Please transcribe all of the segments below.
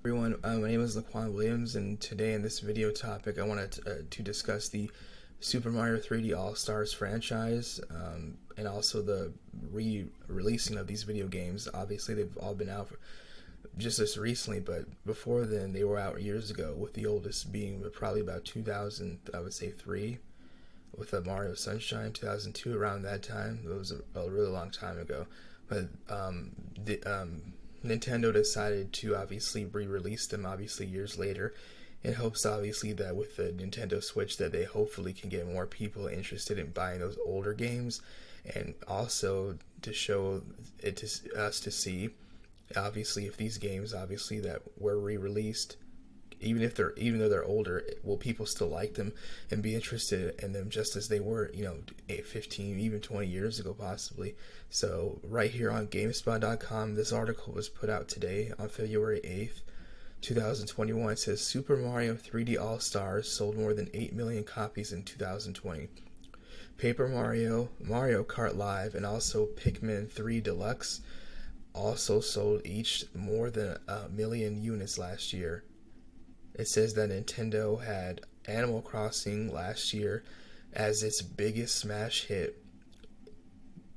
Everyone, my name is Laquan Williams, and today in this video topic, I wanted to discuss the Super Mario 3D All-Stars franchise, and also the re-releasing of these video games. Obviously, they've all been out just as recently, but before then, they were out years ago, with the oldest being probably about 2000, I would say 3, with Mario Sunshine, 2002, around that time. It was a really long time ago. But Nintendo decided to obviously re-release them obviously years later, in hopes obviously that with the Nintendo Switch that they hopefully can get more people interested in buying those older games, and also to show it to us to see obviously if these games obviously that were re-released, even though they're older, will people still like them and be interested in them just as they were 15 even 20 years ago possibly. So right here on GameSpot.com, this article was put out today on February 8th 2021. It says Super Mario 3D All-Stars sold more than 8 million copies in 2020. Paper Mario, Mario Kart Live, and also Pikmin 3 Deluxe also sold each more than 1 million units last year. It says that Nintendo had Animal Crossing last year as its biggest smash hit.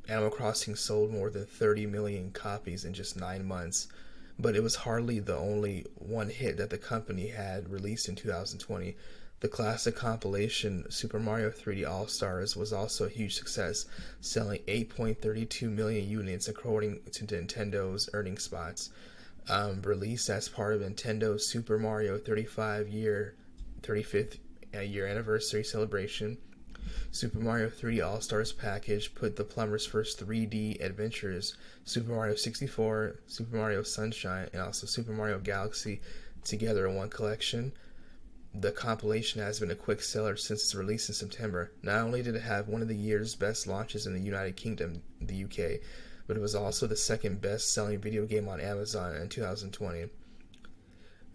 Animal Crossing sold more than 30 million copies in just 9 months, but it was hardly the only one hit that the company had released in 2020. The classic compilation Super Mario 3D All-Stars was also a huge success, selling 8.32 million units according to Nintendo's earnings spots. Released as part of Nintendo's Super Mario 35th year anniversary celebration. Super Mario 3D All-Stars package put the plumber's first 3D adventures, Super Mario 64, Super Mario Sunshine, and also Super Mario Galaxy together in one collection. The compilation has been a quick seller since its release in September. Not only did it have one of the year's best launches in the United Kingdom, the UK, but it was also the second best-selling video game on Amazon in 2020.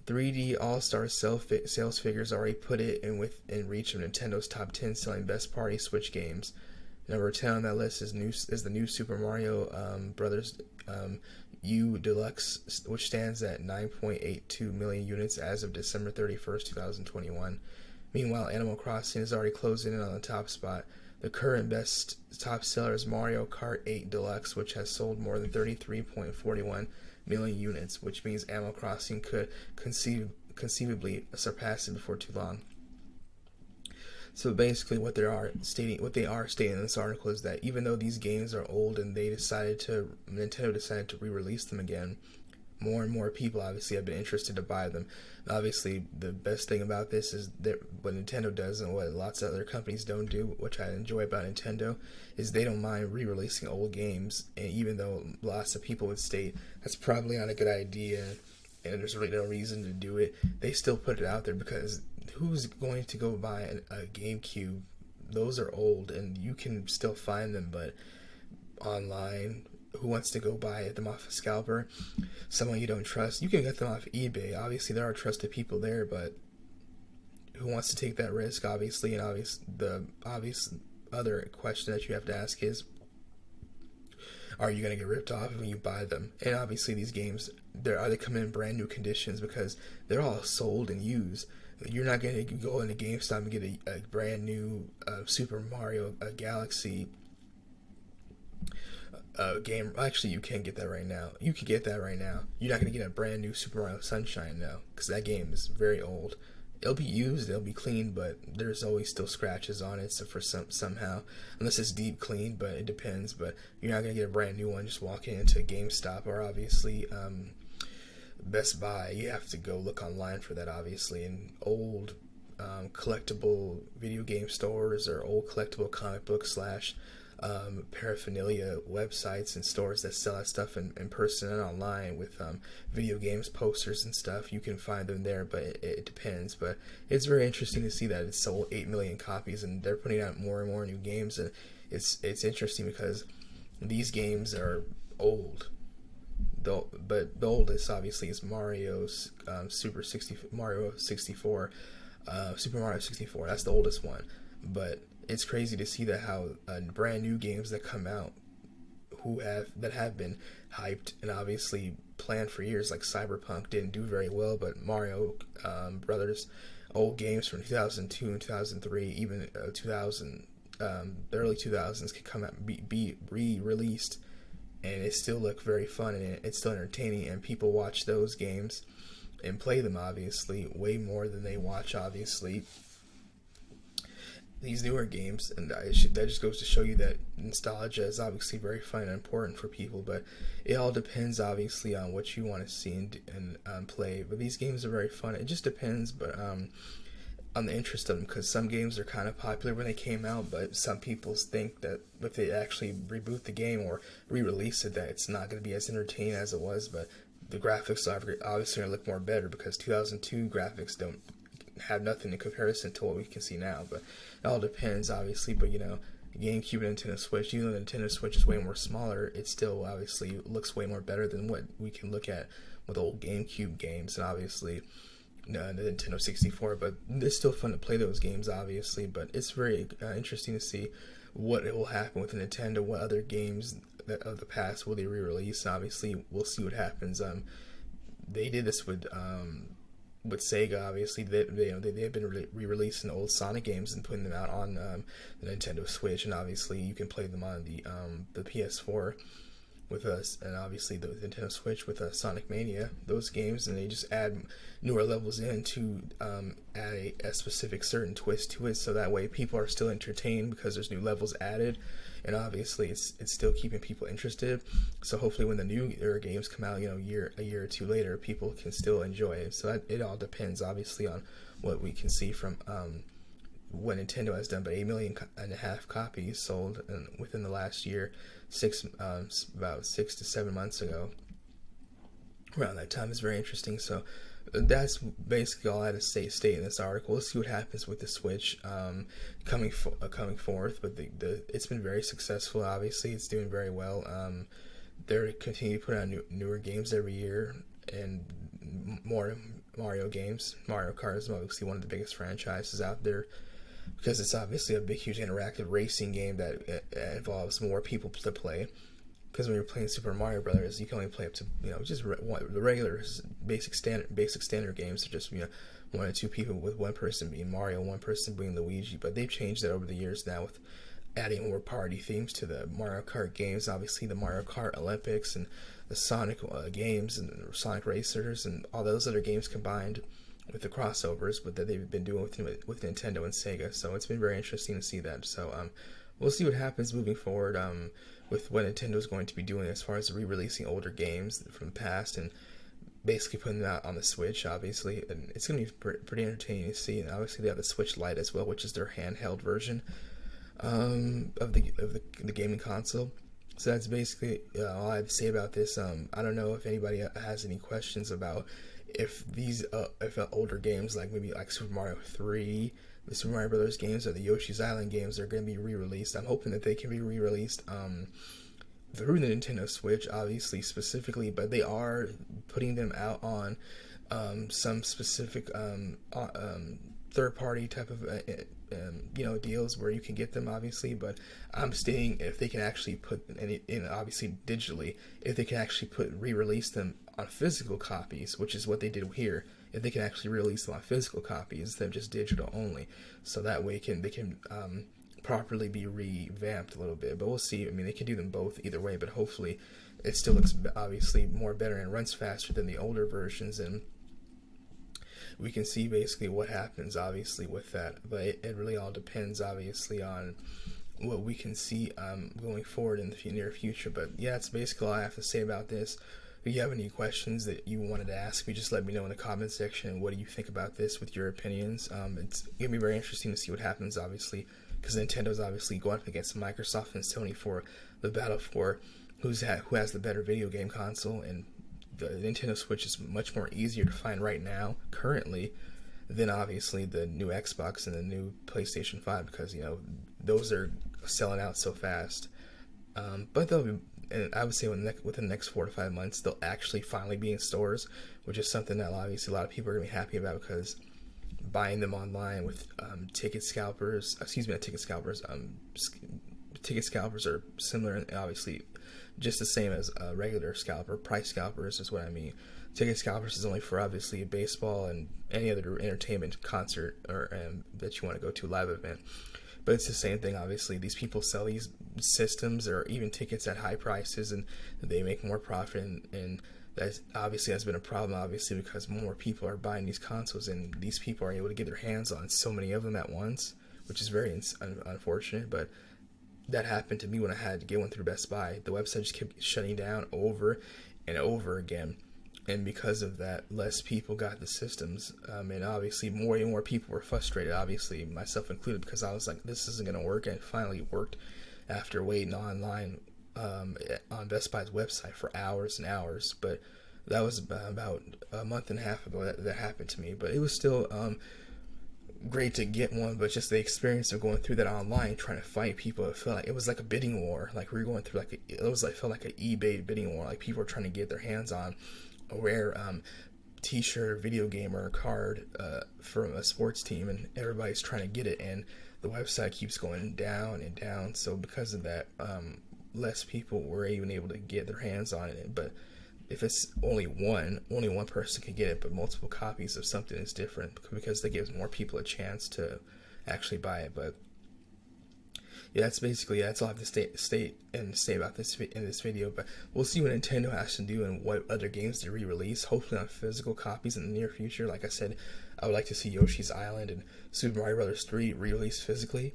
3D All-Star sales figures already put it in reach of Nintendo's top 10 selling best party Switch games. Number 10 on that list is the new Super Mario Brothers U Deluxe, which stands at 9.82 million units as of December 31st, 2021. Meanwhile, Animal Crossing is already closing in on the top spot. The current best top seller is Mario Kart 8 Deluxe, which has sold more than 33.41 million units, which means Animal Crossing could conceivably surpass it before too long. So basically what they are stating in this article is that even though these games are old and Nintendo decided to re-release them again, more and more people obviously have been interested to buy them. Obviously, the best thing about this is that what Nintendo does and what lots of other companies don't do, which I enjoy about Nintendo, is they don't mind re-releasing old games. And even though lots of people would state that's probably not a good idea and there's really no reason to do it, they still put it out there because who's going to go buy a GameCube? Those are old and you can still find them, but online, who wants to go buy them off a scalper? Someone you don't trust. You can get them off eBay. Obviously, there are trusted people there, but who wants to take that risk? Obviously, and the obvious other question that you have to ask is, are you going to get ripped off when you buy them? And obviously, these games, they come in brand new conditions because they're all sold and used. You're not going to go into GameStop and get a brand new Super Mario Galaxy game. Actually, you can get that right now. You can get that right now. You're not going to get a brand new Super Mario Sunshine now, because that game is very old. It'll be used, it'll be clean, but there's always still scratches on it. So for somehow, unless it's deep clean, but it depends. But you're not going to get a brand new one just walking into GameStop or obviously Best Buy. You have to go look online for that, obviously. And old collectible video game stores or old collectible comic book / paraphernalia websites and stores that sell that stuff in person and online with video games posters and stuff, you can find them there, but it depends. But it's very interesting to see that it's sold 8 million copies and they're putting out more and more new games, and it's interesting because these games are old. But the oldest obviously is Mario's Mario 64, Super Mario 64. That's the oldest one. But it's crazy to see that how brand new games that come out that have been hyped and obviously planned for years. Like Cyberpunk didn't do very well, but Mario Brothers, old games from 2002 and 2003, even 2000, the early 2000s, could come out be re-released, and it still look very fun, and it's still entertaining, and people watch those games and play them, obviously, way more than they watch, obviously, these newer games. And that just goes to show you that nostalgia is obviously very fun and important for people, but it all depends, obviously, on what you want to see and play. But these games are very fun. It just depends, but on the interest of them, because some games are kind of popular when they came out, but some people think that if they actually reboot the game or re-release it, that it's not going to be as entertaining as it was. But the graphics are obviously going to look more better, because 2002 graphics don't have nothing in comparison to what we can see now. But it all depends, obviously. But GameCube and Nintendo Switch, even though the Nintendo Switch is way more smaller, it still obviously looks way more better than what we can look at with old GameCube games, and obviously the Nintendo 64. But it's still fun to play those games, obviously. But it's very interesting to see what will happen with Nintendo. What other games of the past will they re-release? Obviously, we'll see what happens. They did this with Sega. Obviously, they've been re-releasing old Sonic games and putting them out on the Nintendo Switch, and obviously you can play them on the PS4 with us, and obviously the Nintendo Switch with Sonic Mania, those games, and they just add newer levels in to add a specific certain twist to it, so that way people are still entertained because there's new levels added, and obviously it's still keeping people interested. So hopefully when the newer games come out, a year or two later, people can still enjoy it. So it all depends, obviously, on what we can see from what Nintendo has done. But 8.5 million copies sold within the last year, about 6 to 7 months ago. Around that time is very interesting. So that's basically all I had to state in this article. We'll see what happens with the Switch coming forth. But it's been very successful. Obviously, it's doing very well. They're continuing to put out newer games every year, and more Mario games. Mario Kart is obviously one of the biggest franchises out there, because it's obviously a big, huge interactive racing game that involves more people to play. Because when you're playing Super Mario Brothers, you can only play up to just the regular basic standard games are just 1 or 2 people, with one person being Mario, one person being Luigi. But they've changed that over the years now with adding more party themes to the Mario Kart games. Obviously, the Mario Kart Olympics and the Sonic games and the Sonic Racers and all those other games combined with the crossovers, but that they've been doing with Nintendo and Sega. So it's been very interesting to see that. So we'll see what happens moving forward with what Nintendo is going to be doing as far as re-releasing older games from the past and basically putting them out on the Switch, obviously. And it's going to be pretty entertaining to see. And obviously they have the Switch Lite as well, which is their handheld version of the gaming console. So that's basically all I have to say about this. I don't know if anybody has any questions about if these older games, like maybe like Super Mario 3, the Super Mario Brothers games, or the Yoshi's Island games, are going to be re-released. I'm hoping that they can be re-released through the Nintendo Switch, obviously, specifically, but they are putting them out on some specific third-party type of deals where you can get them, obviously. But I'm staying if they can actually put in obviously digitally, if they can actually re-release them on physical copies, which is what they did here. If they can actually release them on physical copies instead of just digital only, so that way they can properly be revamped a little bit. But we'll see. I mean, they can do them both either way, but hopefully it still looks obviously more better and runs faster than the older versions, and we can see basically what happens obviously with that. But it really all depends obviously on what we can see going forward in the near future. But yeah, that's basically all I have to say about this. If you have any questions that you wanted to ask me, just let me know in the comment section. What do you think about this with your opinions? It's going to be very interesting to see what happens, obviously, because Nintendo's obviously going up against Microsoft and Sony for the battle for who has the better video game console. And the Nintendo Switch is much more easier to find right now, currently, than obviously the new Xbox and the new PlayStation 5, because those are selling out so fast. But they'll be, and I would say within the next 4 to 5 months, they'll actually finally be in stores, which is something that obviously a lot of people are going to be happy about, because ticket scalpers are similar and obviously just the same as a regular scalper. Price scalpers is what I mean. Ticket scalpers is only for obviously baseball and any other entertainment concert or that you want to go to, live event. But it's the same thing. Obviously, these people sell these systems or even tickets at high prices, and they make more profit. And that obviously has been a problem. Obviously, because more people are buying these consoles, and these people are able to get their hands on so many of them at once, which is very unfortunate. But that happened to me when I had to get one through Best Buy. The website just kept shutting down over and over again. And because of that, less people got the systems. And obviously, more and more people were frustrated, obviously, myself included, because I was like, this isn't going to work. And it finally worked after waiting online on Best Buy's website for hours and hours. But that was about a month and a half ago that happened to me. But it was still great to get one, but just the experience of going through that online, trying to fight people, it felt like it was like a bidding war. Like we were going through felt like an eBay bidding war. Like people were trying to get their hands on a rare t-shirt or video game or a card from a sports team, and everybody's trying to get it, and the website keeps going down and down. So because of that, less people were even able to get their hands on it. But if it's only one person can get it, but multiple copies of something is different, because that gives more people a chance to actually buy it. But yeah, that's all I have to say about this in this video. But we'll see what Nintendo has to do and what other games they re-release, hopefully on physical copies in the near future. Like I said, I would like to see Yoshi's Island and Super Mario Bros. 3 re-released physically.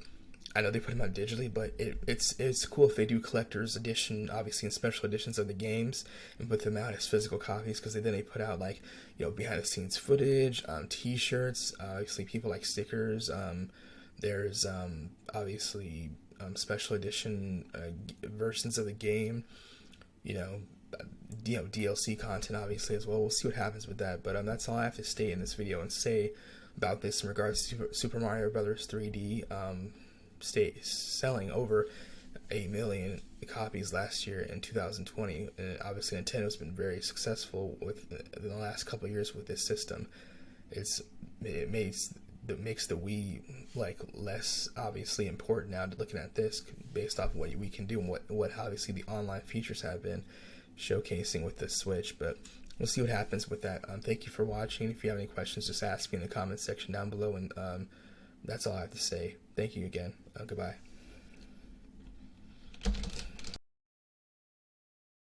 I know they put them out digitally, but it's cool if they do collector's edition, obviously, and special editions of the games, and put them out as physical copies, because then they put out, like, behind the scenes footage, t-shirts, obviously people like stickers, there's obviously special edition versions of the game, DLC content obviously as well. We'll see what happens with that, but that's all I have to state in this video and say about this in regards to Super Mario Bros. 3D. Selling over 8 million copies last year in 2020, and obviously Nintendo's been very successful with in the last couple of years with this system. It makes the Wii less obviously important now, looking at this based off what we can do and what obviously the online features have been showcasing with the Switch. But we'll see what happens with that. Thank you for watching. If you have any questions, just ask me in the comments section down below, and that's all I have to say. Thank you again. Goodbye.